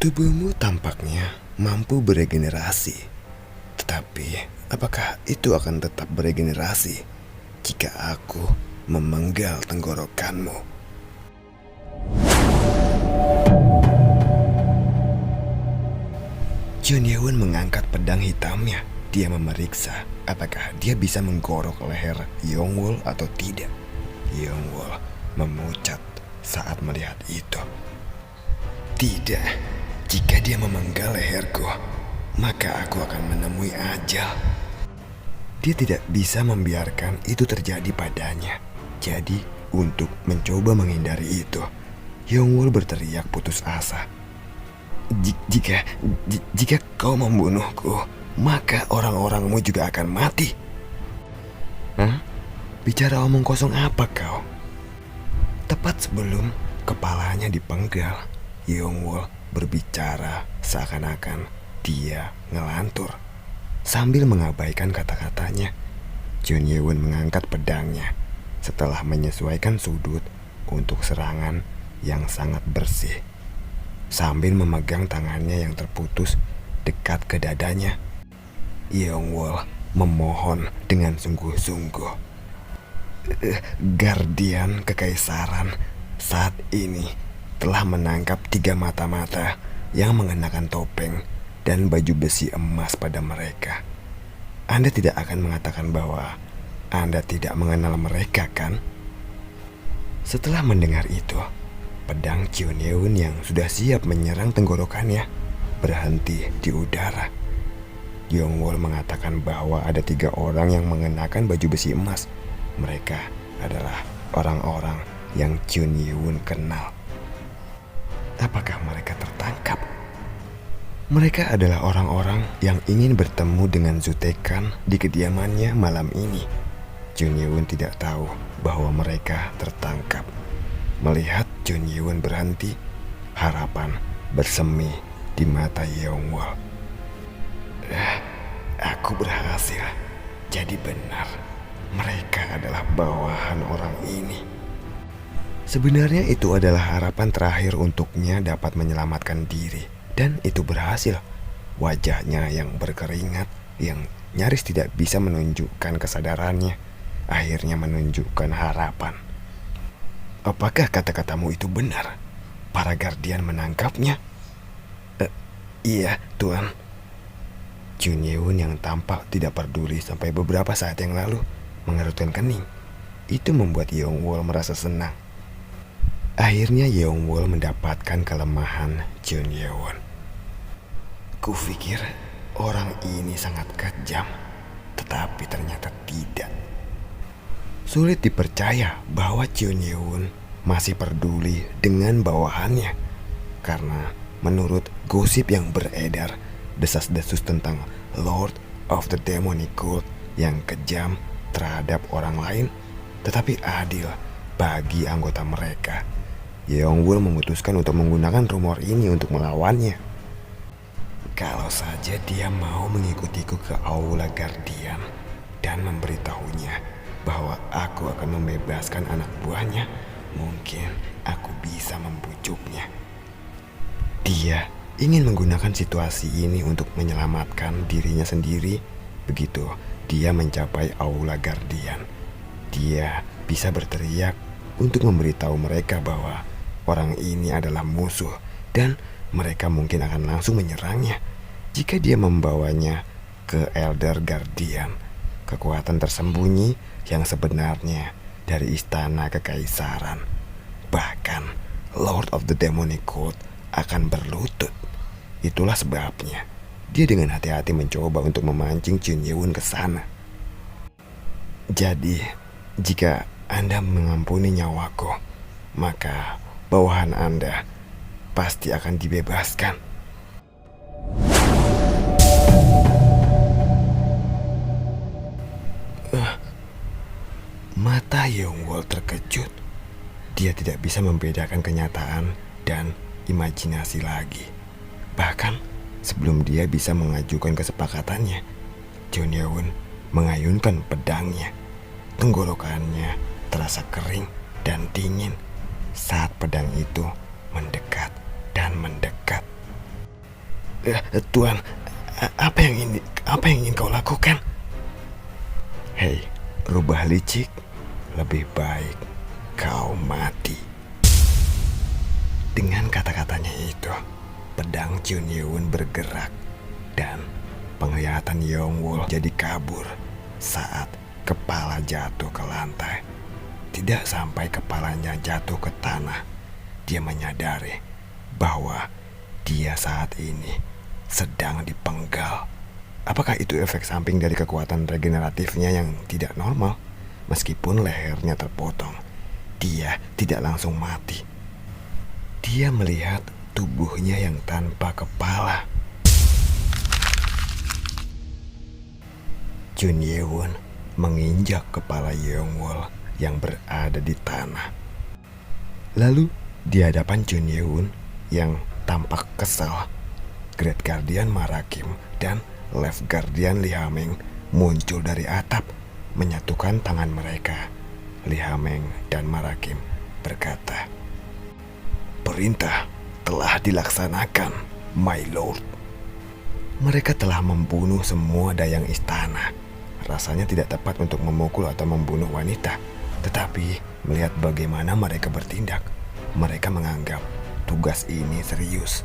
Tubuhmu tampaknya mampu beregenerasi. Tetapi, apakah itu akan tetap beregenerasi jika aku memenggal tenggorokanmu? Jun Yeon mengangkat pedang hitamnya. Dia memeriksa apakah dia bisa menggorok leher Yongwol atau tidak. Yongwol memucat saat melihat itu. Tidak, jika dia memenggal leherku, maka aku akan menemui ajal. Dia tidak bisa membiarkan itu terjadi padanya. Jadi, untuk mencoba menghindari itu, Yongwol berteriak putus asa. Jika kau membunuhku, maka orang-orangmu juga akan mati. Hah? Bicara omong kosong apa kau? Tepat sebelum kepalanya dipenggal, Yongwol berbicara seakan-akan dia ngelantur. Sambil mengabaikan kata-katanya, Jun Yeon mengangkat pedangnya setelah menyesuaikan sudut untuk serangan yang sangat bersih. Sambil memegang tangannya yang terputus dekat ke dadanya, Yongwol memohon dengan sungguh-sungguh. Guardian Kekaisaran saat ini telah menangkap 3 mata-mata yang mengenakan topeng dan baju besi emas pada mereka. Anda tidak akan mengatakan bahwa Anda tidak mengenal mereka, kan? Setelah mendengar itu, pedang Jun Yeon yang sudah siap menyerang tenggorokannya berhenti di udara. Yongwol mengatakan bahwa ada 3 orang yang mengenakan baju besi emas. Mereka adalah orang-orang yang Jun Yeon kenal. Apakah mereka tertangkap? Mereka adalah orang-orang yang ingin bertemu dengan Zutekan di kediamannya malam ini. Jun Yeon tidak tahu bahwa mereka tertangkap. Melihat Jun Yeon berhenti, harapan bersemi di mata Yongwol. Aku berhasil. Jadi benar, mereka adalah bawahan orang ini. Sebenarnya itu adalah harapan terakhir untuknya dapat menyelamatkan diri. Dan itu berhasil. Wajahnya yang berkeringat, yang nyaris tidak bisa menunjukkan kesadarannya, akhirnya menunjukkan harapan. Apakah kata-katamu itu benar? Para Guardian menangkapnya? Iya, Tuan. Jun Yeon yang tampak tidak peduli sampai beberapa saat yang lalu mengerutkan kening. Itu membuat Yongwol merasa senang. Akhirnya Yongwol mendapatkan kelemahan Jun Yeon. Kupikir orang ini sangat kejam, tetapi ternyata tidak. Sulit dipercaya bahwa Jun Yeon masih peduli dengan bawahannya. Karena menurut gosip yang beredar, desas-desus tentang Lord of the Demonic Cult yang kejam terhadap orang lain, tetapi adil bagi anggota mereka. Yongwol memutuskan untuk menggunakan rumor ini untuk melawannya. Kalau saja dia mau mengikutiku ke Aula Guardian dan memberitahunya bahwa aku akan membebaskan anak buahnya, mungkin aku bisa membujuknya. Dia ingin menggunakan situasi ini untuk menyelamatkan dirinya sendiri. Begitu dia mencapai Aula Guardian, dia bisa berteriak untuk memberitahu mereka bahwa orang ini adalah musuh dan mereka mungkin akan langsung menyerangnya jika dia membawanya ke Elder Guardian, kekuatan tersembunyi yang sebenarnya dari istana kekaisaran. Bahkan Lord of the Demonic Cult akan berlutut. Itulah sebabnya dia dengan hati-hati mencoba untuk memancing Jun Yeon ke sana. Jadi, jika Anda mengampuni nyawaku, maka bawahan Anda pasti akan dibebaskan. Mata Yongwol terkejut. Dia tidak bisa membedakan kenyataan dan imajinasi lagi. Bahkan sebelum dia bisa mengajukan kesepakatannya, Jun Yeon mengayunkan pedangnya. Tenggorokannya terasa kering dan dingin saat pedang itu mendekat dan mendekat. Tuan, apa yang ingin kau lakukan? Hei, rubah licik, lebih baik kau mati. Dengan kata-katanya itu, pedang Chun Yewon bergerak dan penglihatan Yongwol jadi kabur saat kepala jatuh ke lantai. Tidak sampai kepalanya jatuh ke tanah, dia menyadari bahwa dia saat ini sedang dipenggal. Apakah itu efek samping dari kekuatan regeneratifnya yang tidak normal? Meskipun lehernya terpotong, dia tidak langsung mati. Dia melihat tubuhnya yang tanpa kepala. Chun Yewon menginjak kepala Yongwol yang berada di tanah. Lalu di hadapan Chun Yewon yang tampak kesal, Great Guardian Marakim dan Left Guardian Li Hameng muncul dari atap, menyatukan tangan mereka. Li Hameng dan Marakim berkata, "Perintah telah dilaksanakan, my lord." Mereka telah membunuh semua dayang istana. Rasanya tidak tepat untuk memukul atau membunuh wanita, tetapi melihat bagaimana mereka bertindak, mereka menganggap tugas ini serius.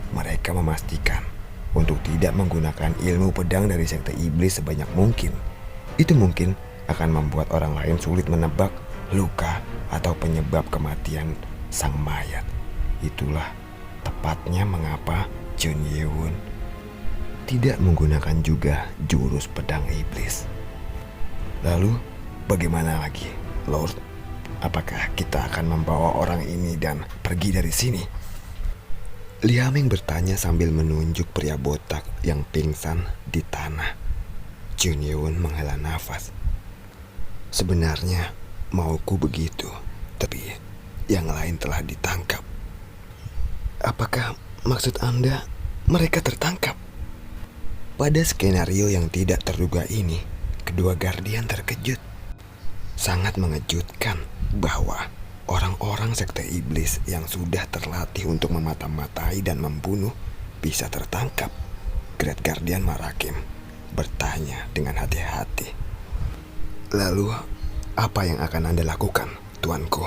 Mereka memastikan untuk tidak menggunakan ilmu pedang dari sekte iblis sebanyak mungkin. Itu mungkin akan membuat orang lain sulit menebak luka atau penyebab kematian sang mayat. Itulah tepatnya mengapa Chun Yewon tidak menggunakan juga jurus pedang iblis. Lalu bagaimana lagi, Lord? Apakah kita akan membawa orang ini dan pergi dari sini? Li Hameng bertanya sambil menunjuk pria botak yang pingsan di tanah. Chun Yewon menghela nafas. "Sebenarnya mauku begitu, tapi yang lain telah ditangkap." "Apakah maksud Anda mereka tertangkap?" Pada skenario yang tidak terduga ini, kedua Guardian terkejut. Sangat mengejutkan bahwa orang-orang sekte iblis yang sudah terlatih untuk memata-matai dan membunuh bisa tertangkap. Great Guardian Marakim bertanya dengan hati-hati. "Lalu, apa yang akan Anda lakukan, tuanku?"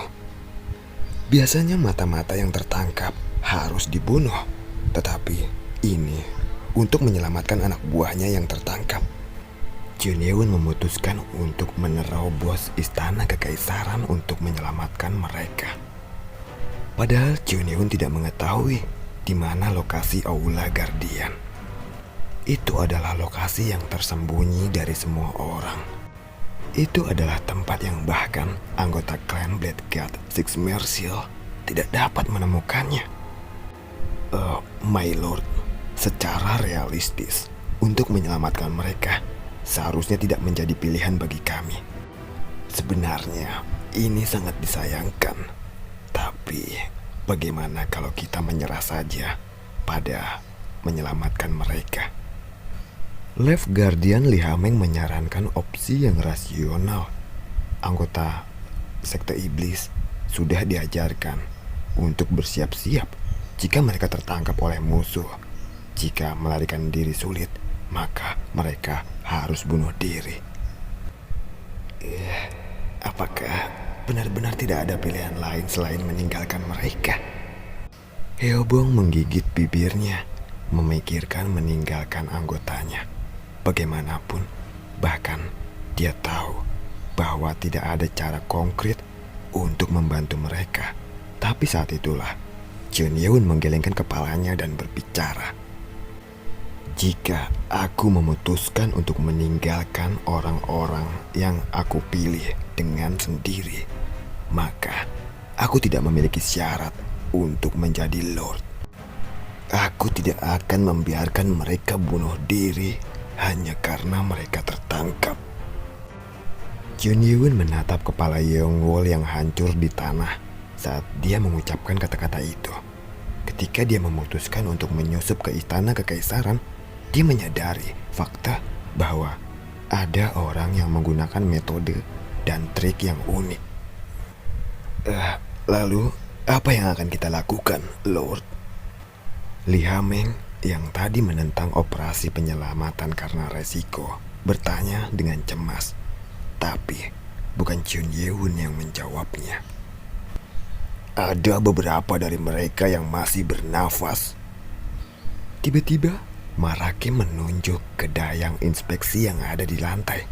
"Biasanya mata-mata yang tertangkap harus dibunuh, tetapi ini untuk menyelamatkan anak buahnya yang tertangkap." Chun Yewon memutuskan untuk menerobos istana kekaisaran untuk menyelamatkan mereka. Padahal Chun Yewon tidak mengetahui di mana lokasi Aula Guardian. Itu adalah lokasi yang tersembunyi dari semua orang. Itu adalah tempat yang bahkan anggota klan Blackguard Six Mercial tidak dapat menemukannya. My lord, secara realistis, untuk menyelamatkan mereka seharusnya tidak menjadi pilihan bagi kami. Sebenarnya ini sangat disayangkan, tapi bagaimana kalau kita menyerah saja pada menyelamatkan mereka? Left Guardian Li Hameng menyarankan opsi yang rasional. Anggota sekte iblis sudah diajarkan untuk bersiap-siap jika mereka tertangkap oleh musuh. Jika melarikan diri sulit, maka mereka harus bunuh diri. Apakah benar-benar tidak ada pilihan lain selain meninggalkan mereka? Heobong menggigit bibirnya, memikirkan meninggalkan anggotanya. Bagaimanapun, bahkan dia tahu bahwa tidak ada cara konkret untuk membantu mereka. Tapi saat itulah Chun Yewon menggelengkan kepalanya dan berbicara. "Jika aku memutuskan untuk meninggalkan orang-orang yang aku pilih dengan sendiri, maka aku tidak memiliki syarat untuk menjadi lord. Aku tidak akan membiarkan mereka bunuh diri hanya karena mereka tertangkap." Chun Yewon menatap kepala Yongwol yang hancur di tanah saat dia mengucapkan kata-kata itu. Ketika dia memutuskan untuk menyusup ke istana kekaisaran, dia menyadari fakta bahwa ada orang yang menggunakan metode dan trik yang unik. Lalu, apa yang akan kita lakukan, Lord? Li Hameng yang tadi menentang operasi penyelamatan karena resiko bertanya dengan cemas. Tapi bukan Chun Ye-won yang menjawabnya. Ada beberapa dari mereka yang masih bernafas. Tiba-tiba Marakim menunjuk ke dayang inspeksi yang ada di lantai.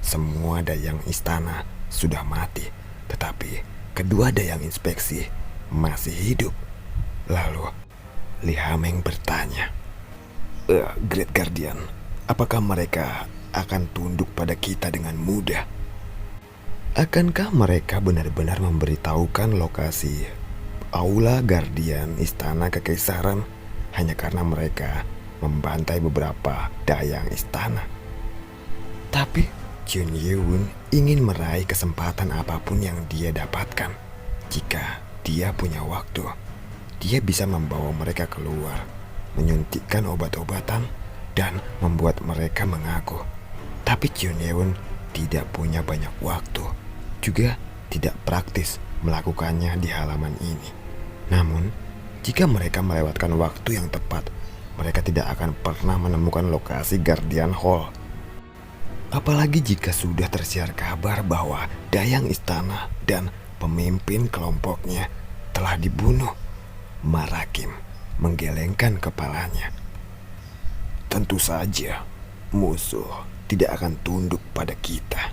Semua dayang istana sudah mati, tetapi kedua dayang inspeksi masih hidup. Lalu Li Hameng bertanya, Great Guardian, apakah mereka akan tunduk pada kita dengan mudah? Akankah mereka benar-benar memberitahukan lokasi Aula Guardian Istana Kekaisaran hanya karena mereka membantai beberapa dayang istana? Tapi Chun Ye-won ingin meraih kesempatan apapun yang dia dapatkan. Jika dia punya waktu, dia bisa membawa mereka keluar, menyuntikkan obat-obatan, dan membuat mereka mengaku. Tapi Chun Ye-won tidak punya banyak waktu, juga tidak praktis melakukannya di halaman ini. Namun, jika mereka melewatkan waktu yang tepat, mereka tidak akan pernah menemukan lokasi Guardian Hall. Apalagi jika sudah tersiar kabar bahwa dayang istana dan pemimpin kelompoknya telah dibunuh. Marakim menggelengkan kepalanya. Tentu saja musuh tidak akan tunduk pada kita.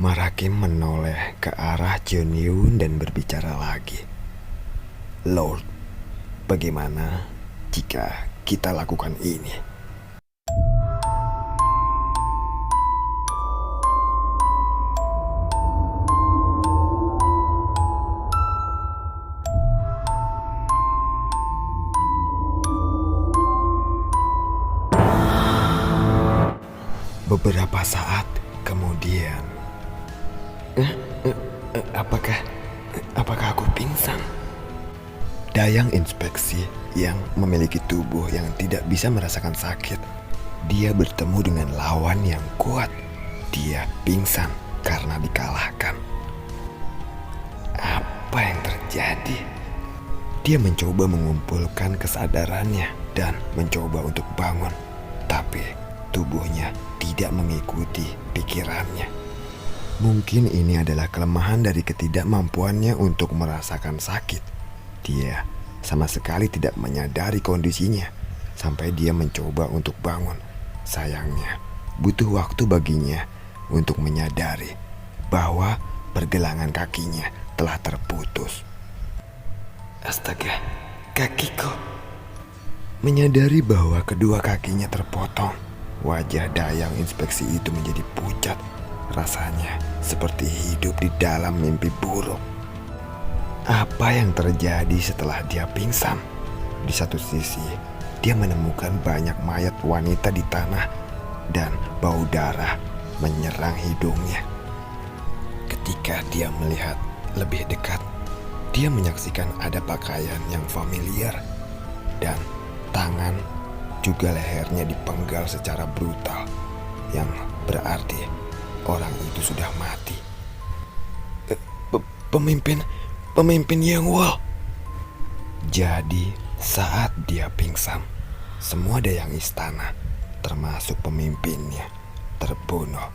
Marakim menoleh ke arah Chun Ye-won dan berbicara lagi. Lord, bagaimana jika kita lakukan ini? Beberapa saat kemudian, apakah aku pingsan? Dayang inspeksi yang memiliki tubuh yang tidak bisa merasakan sakit, dia bertemu dengan lawan yang kuat. Dia pingsan karena dikalahkan. Apa yang terjadi? Dia mencoba mengumpulkan kesadarannya dan mencoba untuk bangun, tapi tubuhnya tidak mengikuti pikirannya. Mungkin ini adalah kelemahan dari ketidakmampuannya untuk merasakan sakit. Dia sama sekali tidak menyadari kondisinya sampai dia mencoba untuk bangun. Sayangnya, butuh waktu baginya untuk menyadari bahwa pergelangan kakinya telah terputus. Astaga, kakiku. Menyadari bahwa kedua kakinya terpotong, wajah dayang inspeksi itu menjadi pucat. Rasanya seperti hidup di dalam mimpi buruk. Apa yang terjadi setelah dia pingsan? Di satu sisi, dia menemukan banyak mayat wanita di tanah dan bau darah menyerang hidungnya. Ketika dia melihat lebih dekat, dia menyaksikan ada pakaian yang familiar dan tangan juga lehernya dipenggal secara brutal, yang berarti orang itu sudah mati. Pemimpin Yang Wall. Jadi saat dia pingsan, semua dayang istana, termasuk pemimpinnya, terbunuh.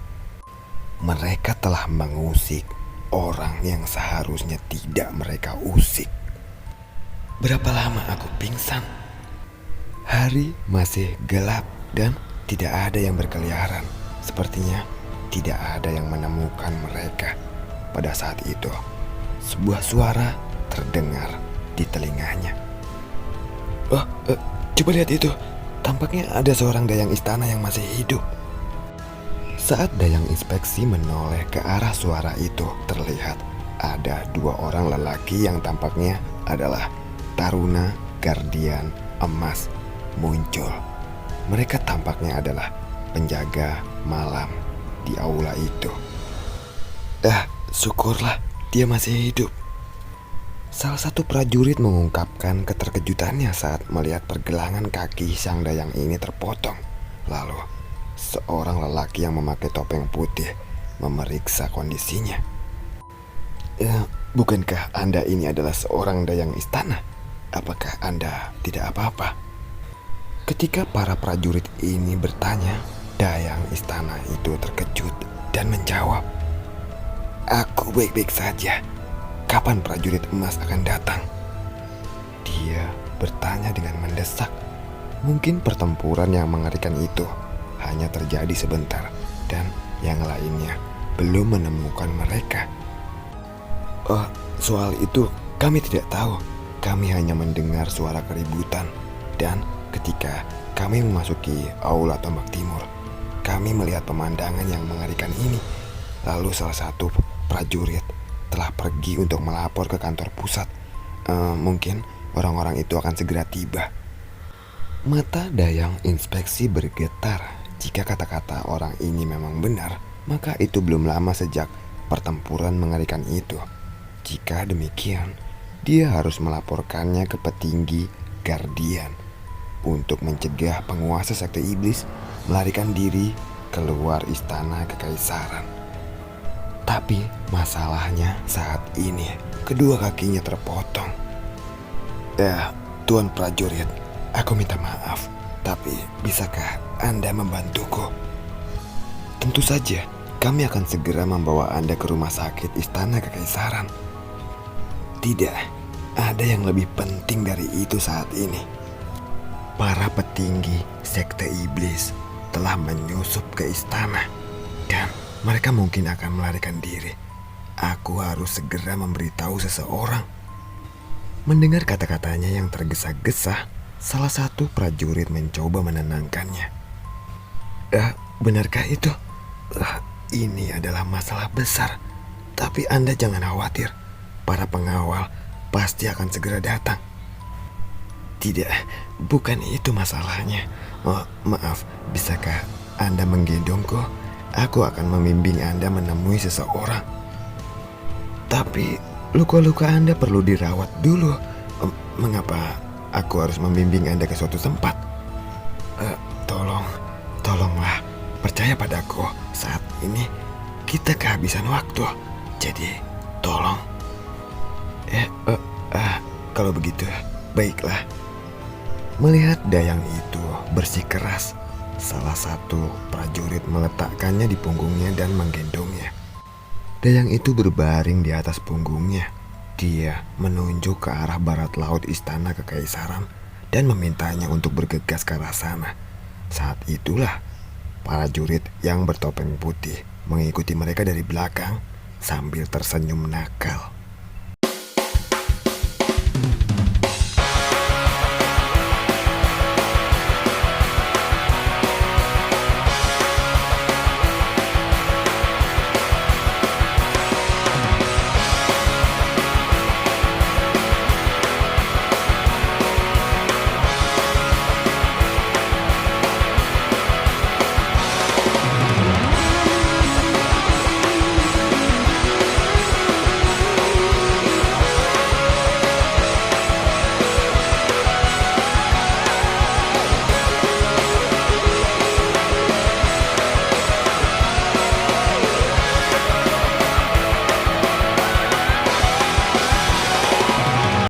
Mereka telah mengusik orang yang seharusnya tidak mereka usik. Berapa lama aku pingsan? Hari masih gelap dan tidak ada yang berkeliaran. Sepertinya tidak ada yang menemukan mereka. Pada saat itu, sebuah suara terdengar di telinganya. Coba lihat itu. Tampaknya ada seorang dayang istana yang masih hidup. Saat dayang inspeksi menoleh ke arah suara itu, terlihat ada dua orang lelaki yang tampaknya adalah Taruna Guardian Emas muncul. Mereka tampaknya adalah penjaga malam di aula itu. Syukurlah dia masih hidup. Salah satu prajurit mengungkapkan keterkejutannya saat melihat pergelangan kaki sang dayang ini terpotong. Lalu, seorang lelaki yang memakai topeng putih memeriksa kondisinya. Bukankah Anda ini adalah seorang dayang istana? Apakah Anda tidak apa-apa? Ketika para prajurit ini bertanya, dayang istana itu terkejut dan menjawab, "Aku baik-baik saja. Kapan prajurit emas akan datang?" Dia bertanya dengan mendesak. Mungkin pertempuran yang mengerikan itu hanya terjadi sebentar dan yang lainnya belum menemukan mereka. "Oh, soal itu kami tidak tahu. Kami hanya mendengar suara keributan dan ketika kami memasuki aula Tombak Timur, kami melihat pemandangan yang mengerikan ini. Lalu salah satu prajurit telah pergi untuk melapor ke kantor pusat. Mungkin orang-orang itu akan segera tiba." Mata dayang inspeksi bergetar. Jika kata-kata orang ini memang benar, maka itu belum lama sejak pertempuran mengerikan itu. Jika demikian, dia harus melaporkannya ke petinggi Guardian untuk mencegah penguasa sekte iblis melarikan diri keluar istana kekaisaran. Tapi masalahnya saat ini kedua kakinya terpotong. Tuan prajurit, aku minta maaf, tapi bisakah Anda membantuku?" "Tentu saja, kami akan segera membawa Anda ke rumah sakit istana kekaisaran." "Tidak, ada yang lebih penting dari itu saat ini. Para petinggi sekte iblis telah menyusup ke istana dan mereka mungkin akan melarikan diri. Aku harus segera memberitahu seseorang." Mendengar kata-katanya yang tergesa-gesa, salah satu prajurit mencoba menenangkannya. Benarkah itu? Ini adalah masalah besar, tapi Anda jangan khawatir. Para pengawal pasti akan segera datang." "Tidak, bukan itu masalahnya. Maaf, bisakah Anda menggendongku? Aku akan membimbing Anda menemui seseorang." "Tapi luka-luka Anda perlu dirawat dulu. Mengapa aku harus membimbing Anda ke suatu tempat?" Tolonglah, percaya padaku. Saat ini kita kehabisan waktu. Jadi tolong." Kalau begitu, baiklah." Melihat dayang itu bersikeras, salah satu prajurit meletakkannya di punggungnya dan menggendongnya. Dayang itu berbaring di atas punggungnya. Dia menunjuk ke arah barat laut istana kekaisaran dan memintanya untuk bergegas ke arah sana. Saat itulah prajurit yang bertopeng putih mengikuti mereka dari belakang sambil tersenyum nakal.